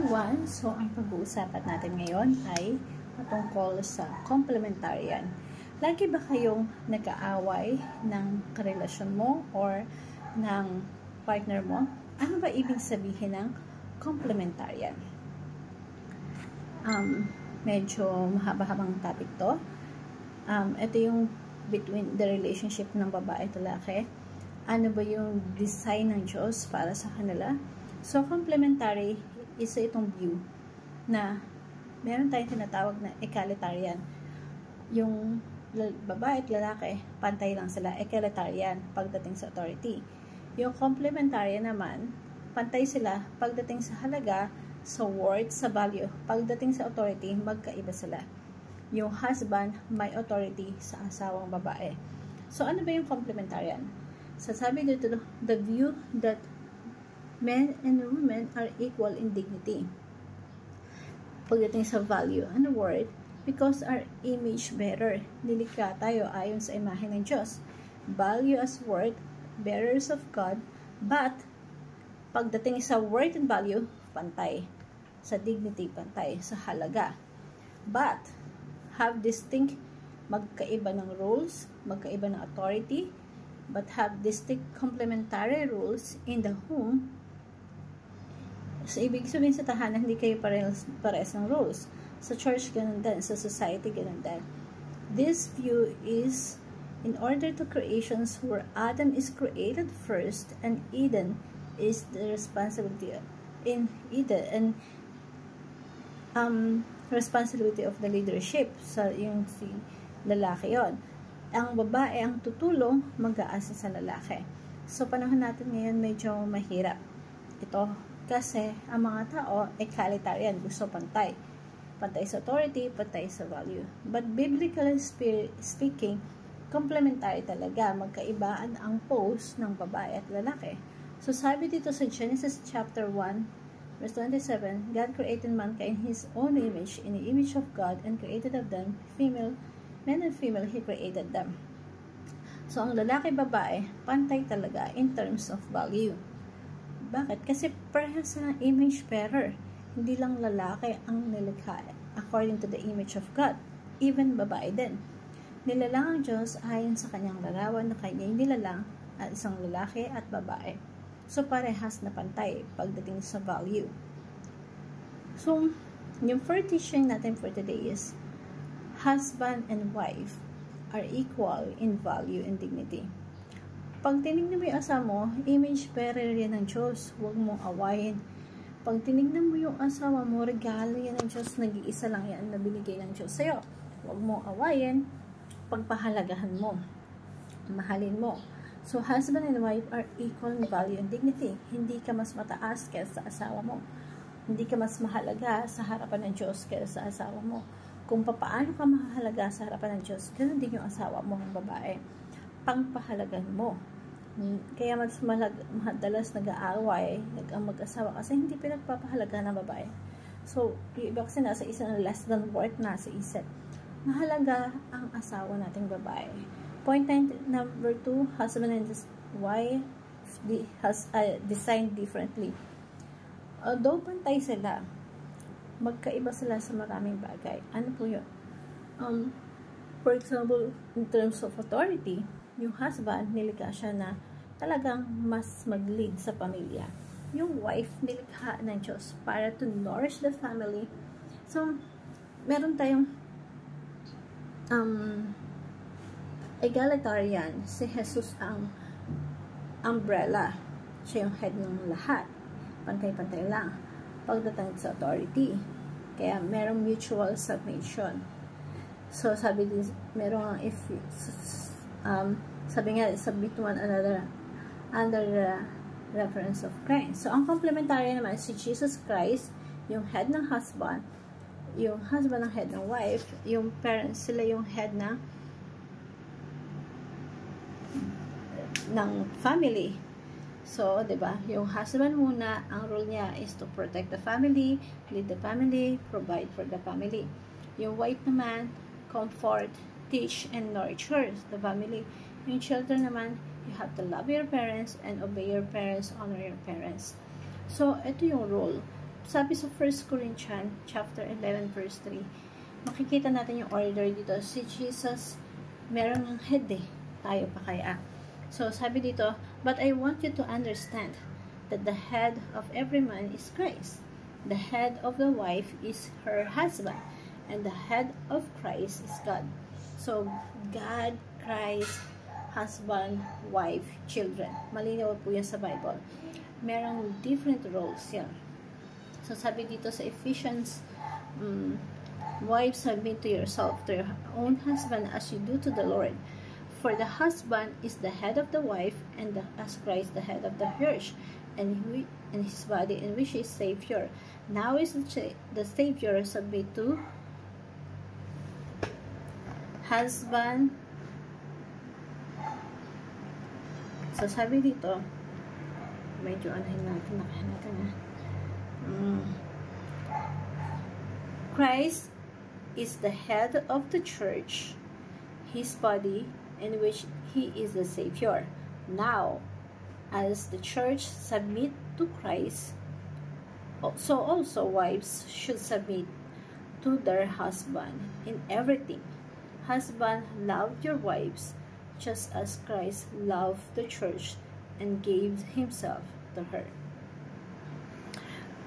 everyone! So, ang pag-uusapan natin ngayon ay patungkol sa complementarian. Lagi ba kayong nag-aaway ng karelasyon mo or ng partner mo? Ano ba ibig sabihin ng complementarian? Medyo mahaba-habang topic to. Ito yung between the relationship ng babae at lalaki. Ano ba yung design ng Diyos para sa kanila? So, complementary, isa itong view na meron tayong tinatawag na egalitarian. Yung babae at lalaki, pantay lang sila, egalitarian pagdating sa authority. Yung complementarian naman, pantay sila pagdating sa halaga, sa worth, sa value. Pagdating sa authority, magkaiba sila. Yung husband, may authority sa asawang babae. So, ano ba yung complementarian? Sasabi dito, the view that men and women are equal in dignity. Pagdating sa value and worth, because our image bearer, nilikha tayo ayon sa imahe ng Diyos. Value as worth, bearers of God, but pagdating sa worth and value, pantay. Sa dignity, pantay. Sa halaga. But, have distinct, magkaiba ng roles, magkaiba ng authority, but have distinct complementary rules in the home. So, ibig sabihin sa tahanan, hindi kayo parehas ng rules. Sa church, ganun din. Sa society, ganun din. This view is in order to creations where Adam is created first and Eden is the responsibility in Eden and responsibility of the leadership. So, yung si lalaki yon. Ang babae ang tutulong mag-aasa sa lalaki. So, panahon natin ngayon medyo mahirap. Ito, kasi ang mga tao egalitarian, gusto pantay. Pantay sa authority, pantay sa value. But biblically speaking, complementary talaga. Magkaibaan ang pose ng babae at lalaki. So sabi dito sa Genesis chapter 1, verse 27, God created mankind in His own image, in the image of God, and created of them, men and female, He created them. So ang lalaki-babae, pantay talaga in terms of value. Bakit? Kasi parehas ng image bearer. Hindi lang lalaki ang nilikha according to the image of God. Even babae din. Nilalang ang Diyos ayon sa kanyang larawan na kanyang nilalang at isang lalaki at babae. So parehas na pantay pagdating sa value. So, yung first teaching natin for today is husband and wife are equal in value and dignity. Pag tinignan mo yung asawa mo, image bearer yan ng Diyos. Huwag mong awayin. Pag tinignan mo yung asawa mo, regalo yan ng Diyos. Nag-iisa lang yan na binigay ng Diyos sa'yo. Huwag mong awayin. Pagpahalagahan mo. Mahalin mo. So, husband and wife are equal in value and dignity. Hindi ka mas mataas kaysa sa asawa mo. Hindi ka mas mahalaga sa harapan ng Diyos kaysa sa asawa mo. Kung paano ka mahalaga sa harapan ng Diyos, ganoon din yung asawa mo ng babae. Pangpahalagan mo. Kaya mas madalas nag-aaway ang mag-asawa kasi hindi pinagpapahalaga ng babae. So, yung iba kasi nasa isang less than worth nasa isip. Mahalaga ang asawa nating babae. Point number 2, husband and wife has designed differently. Although pantay sila, magkaiba sila sa maraming bagay. Ano po yun? For example, in terms of authority, yung husband, nilikha siya na talagang mas mag-lead sa pamilya. Yung wife, nilikha ng Diyos para to nourish the family. So, meron tayong egalitarian. Si Jesus ang umbrella. Siya yung head ng lahat. Pantay-pantay lang. Pagdating sa authority. Kaya merong mutual submission. So, sabi din, merong sabi nga, submit to one another under the reference of Christ. So, ang complementary naman si Jesus Christ, yung head ng husband, yung husband ang head ng wife, yung parents, sila yung head ng family. So, diba, yung husband muna, ang role niya is to protect the family, lead the family, provide for the family. Yung wife naman, comfort, teach, and nurture the family. Yung children naman, you have to love your parents and obey your parents, honor your parents. So, ito yung role. sabi sa 1 Corinthians chapter 11 verse 3, makikita natin yung order dito. Si Jesus, meron ng head tayo pa kaya. So, sabi dito, but I want you to understand that the head of every man is Christ. The head of the wife is her husband. And the head of Christ is God. So, God, Christ, husband, wife, children. Malinaw po yan sa Bible. Merong different roles yan. So, sabi dito sa Ephesians, wives, submit to yourself, to your own husband as you do to the Lord. For the husband is the head of the wife, and as Christ the head of the church, and his body, in which is Savior. Now is the Savior submit to husband. So, sabi dito, medyo anahin natin, nakahanatan na. Christ is the head of the church, his body, in which he is the Savior. Now, as the church submit to Christ, so also wives should submit to their husband in everything. Husband, love your wives just as Christ loved the church and gave himself to her.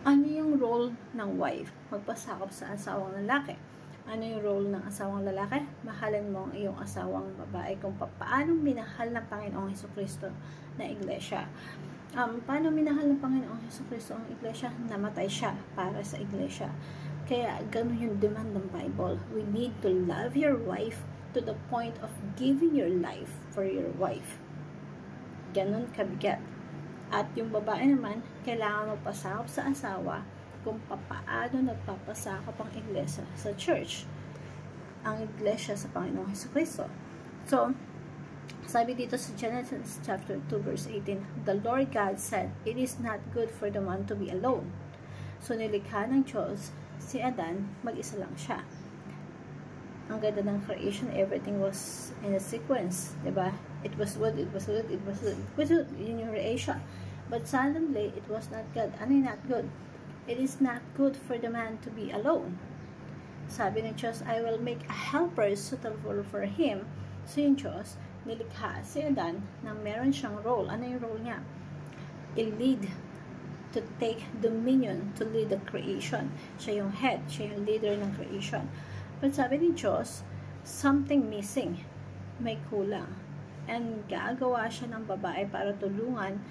Ano yung role ng wife? Magpasakop sa asawang lalaki. Ano yung role ng asawang lalaki? Mahalin mo ang iyong asawang babae kung paano minahal ng Panginoong Hesukristo na iglesia. Paano minahal ng Panginoong Hesukristo ang iglesia? Namatay siya para sa iglesia. Kaya ganun yung demand ng Bible. We need to love your wife to the point of giving your life for your wife. Ganun kabigat. At yung babae naman, kailangan magpasakop sa asawa kung paano nagpapasakop ang iglesia sa church. Ang iglesia sa Panginoong Hesukristo. So, sabi dito sa Genesis chapter 2 verse 18, the Lord God said, it is not good for the man to be alone. So, nilikha ng Diyos si Adan, mag-isa lang siya. Ang ganda ng creation, everything was in a sequence, diba? It was good, it was good, it was good, it was good in your creation. But suddenly, it was not good. Ano yung not good? It is not good for the man to be alone. Sabi ng Diyos, I will make a helper suitable for him. So yung Diyos, nilikha si Adan na meron siyang role. Ano yung role niya? I-lead, to take dominion, to lead the creation. Siya yung head, siya yung leader ng creation. But sabi ng Diyos, something missing. May kulang. And gagawa siya ng babae para tulungan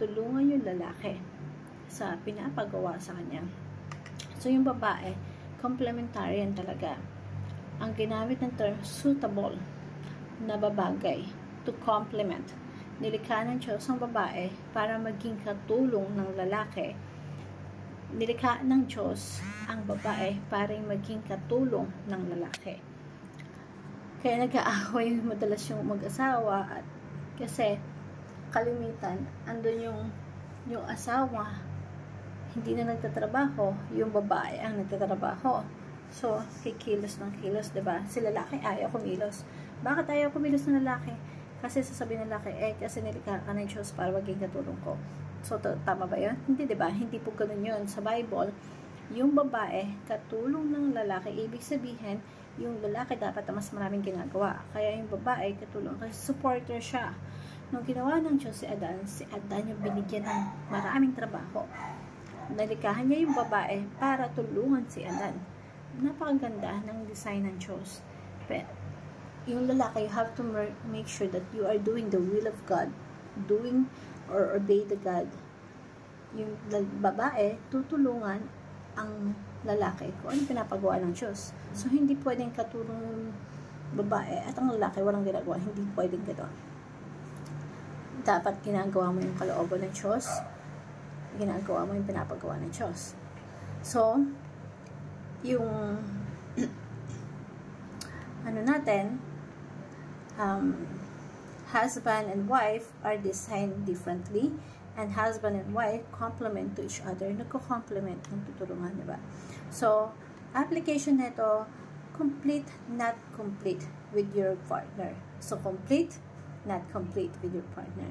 yung lalaki sa pinapagawa sa kanya. So, yung babae, complementarian talaga. Ang ginamit ng term, suitable na babagay, to complement. Nilikha ng Diyos ang babae para maging katulong ng lalaki. Nilikha ng Diyos ang babae para maging katulong ng lalaki. Kaya nag-aaway madalas yung mag-asawa at kasi kalimitan, andun yung asawa hindi na nagtatrabaho, yung babae ang nagtatrabaho. So, kikilos ng kilos, diba? Si lalaki ayaw kumilos. Bakit ayaw kumilos ng lalaki? Kasi sasabihin ng lalaki, kasi nilikha ka ng Diyos para maging katulong ko. So, tama ba yun? Hindi, diba? Hindi po ganun yun. Sa Bible, yung babae, katulong ng lalaki, ibig sabihin, yung lalaki dapat na mas maraming ginagawa. Kaya yung babae, katulong, kasi supporter siya. Nung ginawa ng Diyos si Adan yung binigyan ng maraming trabaho. Nalikahan niya yung babae para tulungan si Adan. Napakaganda ng design ng Diyos. Pero, yung lalaki, you have to make sure that you are doing the will of God. Doing or obey the God. Yung babae, tutulungan ang lalaki kung ano pinapagawa ng Diyos. So, hindi pwedeng katulong babae at ang lalaki walang ginagawa. Hindi pwedeng gano'n. Dapat ginagawa mo yung kalooban ng Diyos. Ginagawa mo yung pinapagawa ng Diyos. So, yung ano natin, husband and wife are designed differently, and husband and wife complement to each other. Nagko-complement ng tutulungan, diba? So, application nito, complete, not complete with your partner. So, complete, not complete with your partner.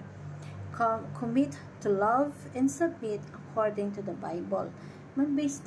Commit to love and submit according to the Bible. mag-base